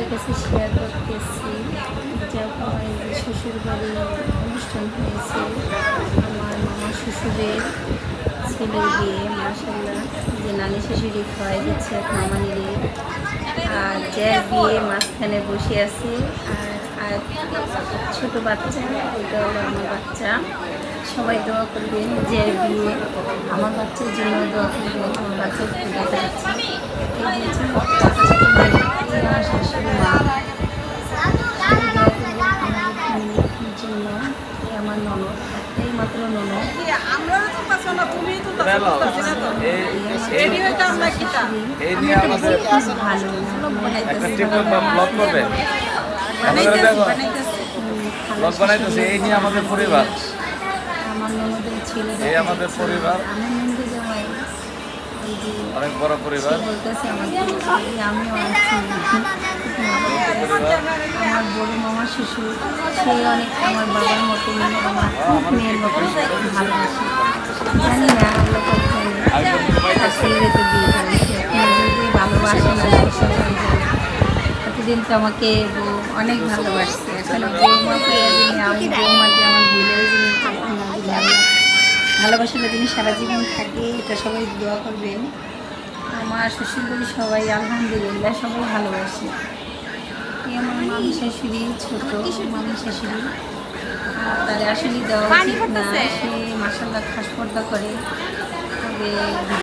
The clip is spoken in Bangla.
সবার কাছে শেয়ার করতেছি। যখন শ্বশুর বাড়ির অনুষ্ঠান হয়েছে, আমার মামা শ্বশুরের ছেলের বিয়ে, মাশাআল্লাহ, যে নানি শাশুড়ি খাওয়াই দিচ্ছে মামানিরে, আর যার বিয়ে মাঝখানে বসে আছে, আর ছোট বাচ্চা, ওইটা হলো আমার বাচ্চা। সবাই দোয়া করবেন, যে বিয়ে আমার বাচ্চার জন্য দোয়া করবেন। আমার বাচ্চার দেখা যাচ্ছে আমার শাশুড়ি মা, জন্য আমার ননদ, একটাই মাত্র ননদ। আমাদের পরিবার, আমার ননদের ছেলে, এই আমাদের পরিবার, আমার ননদের জামাই, অনেক বড় পরিবার। বলতেছে আমিও আছি। আমার বড় মামা শ্বশুর, সে অনেক আমার বাবার মতো, আমার মেয়ের মতো ভালোবাসে। জানি না আল্লাহ ছেলে তো বিয়ে করেছে, যদি ভালোবাসে না এতদিন তো আমাকে অনেক ভালোবাসছে। এখন বৌমাকে আমি বৌমাকে আমার ভুলেও জিনিস ভালোবাসাটা যিনি সারা জীবন থাকে, এটা সবাই দোয়া করবেন। আমার শ্বশুরবাড়ি সবাই আলহামদুলিল্লাহ সবাই ভালোবাসে। এই আমার মামি শাশুড়ি, ছোট মামি শাশুড়ি, তাদের আসলে দেওয়া উচিত না, সে মাশাআল্লাহ খাস পর্দা করে, তবে